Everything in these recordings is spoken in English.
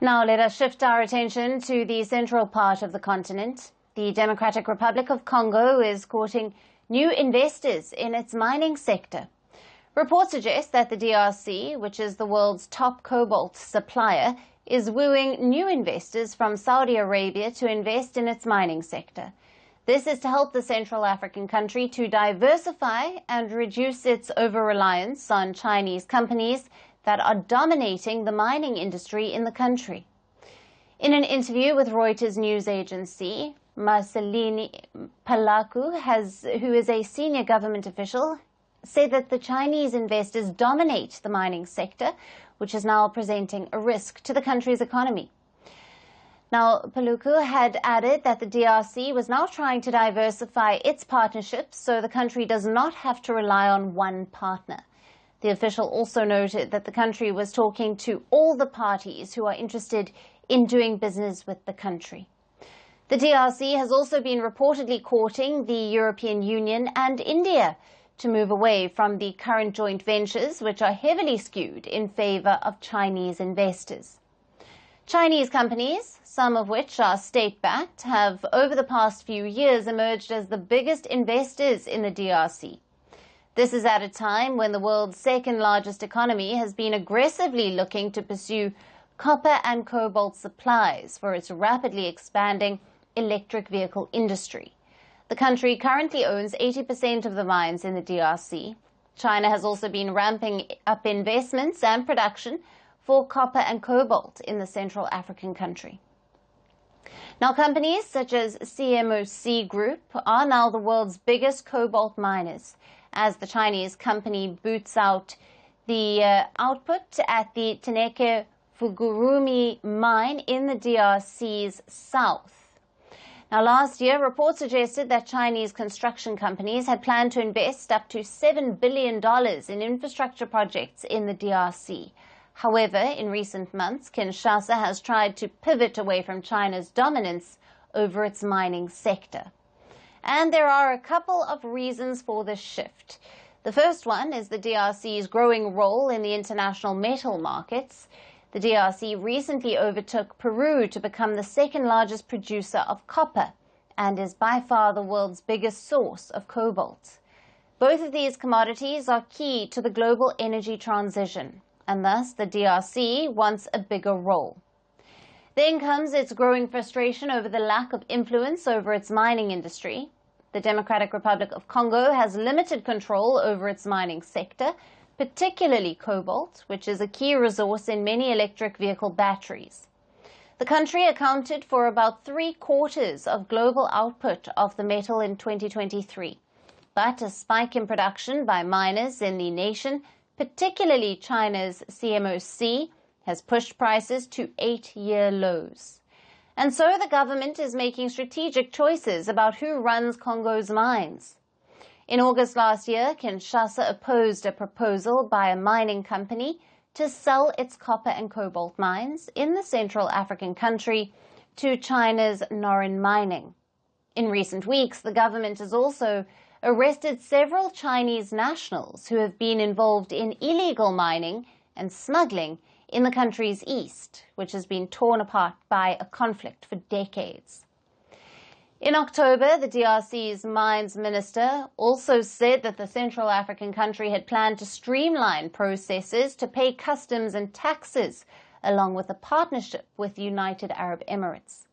Now let us shift our attention to the central part of the continent. The Democratic Republic of Congo is courting new investors in its mining sector. Reports suggest that the DRC, which is the world's top cobalt supplier, is wooing new investors from Saudi Arabia to invest in its mining sector. This is to help the Central African country to diversify and reduce its over-reliance on Chinese companies that are dominating the mining industry in the country. In an interview with Reuters news agency, Marcelini Palaku, who is a senior government official, said that the Chinese investors dominate the mining sector, which is now presenting a risk to the country's economy. Now, Paluku had added that the DRC was now trying to diversify its partnerships so the country does not have to rely on one partner. The official also noted that the country was talking to all the parties who are interested in doing business with the country. The DRC has also been reportedly courting the European Union and India to move away from the current joint ventures, which are heavily skewed in favor of Chinese investors. Chinese companies, some of which are state-backed, have over the past few years emerged as the biggest investors in the DRC. This is at a time when the world's second-largest economy has been aggressively looking to pursue copper and cobalt supplies for its rapidly expanding electric vehicle industry. The country currently owns 80% of the mines in the DRC. China has also been ramping up investments and production for copper and cobalt in the Central African country. Now, companies such as CMOC Group are now the world's biggest cobalt miners, as the Chinese company boots out the output at the Teneke Fugurumi mine in the DRC's south. Now, last year, reports suggested that Chinese construction companies had planned to invest up to $7 billion in infrastructure projects in the DRC. However, in recent months, Kinshasa has tried to pivot away from China's dominance over its mining sector. And there are a couple of reasons for this shift. The first one is the DRC's growing role in the international metal markets. The DRC recently overtook Peru to become the second largest producer of copper and is by far the world's biggest source of cobalt. Both of these commodities are key to the global energy transition, and thus the DRC wants a bigger role. Then comes its growing frustration over the lack of influence over its mining industry. The Democratic Republic of Congo has limited control over its mining sector, particularly cobalt, which is a key resource in many electric vehicle batteries. The country accounted for about 3/4 of global output of the metal in 2023. But a spike in production by miners in the nation, particularly China's CMOC, has pushed prices to 8-year lows. And so the government is making strategic choices about who runs Congo's mines. In August last year, Kinshasa opposed a proposal by a mining company to sell its copper and cobalt mines in the Central African country to China's Norin Mining. In recent weeks, the government has also arrested several Chinese nationals who have been involved in illegal mining and smuggling in the country's east, which has been torn apart by a conflict for decades. In October, the DRC's mines minister also said that the Central African country had planned to streamline processes to pay customs and taxes, along with a partnership with the United Arab Emirates.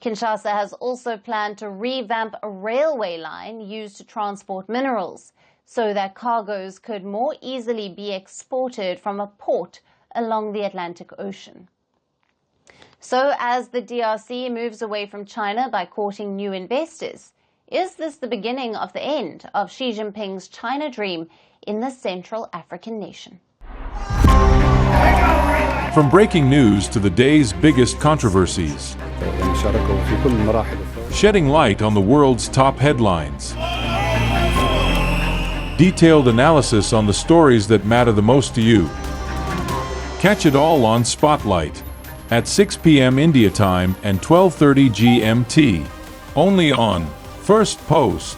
Kinshasa has also planned to revamp a railway line used to transport minerals so that cargoes could more easily be exported from a port along the Atlantic Ocean. So as the DRC moves away from China by courting new investors, is this the beginning of the end of Xi Jinping's China dream in the Central African nation? From breaking news to the day's biggest controversies, shedding light on the world's top headlines, detailed analysis on the stories that matter the most to you. Catch it all on Spotlight at 6 p.m. India time and 12:30 GMT, only on Firstpost.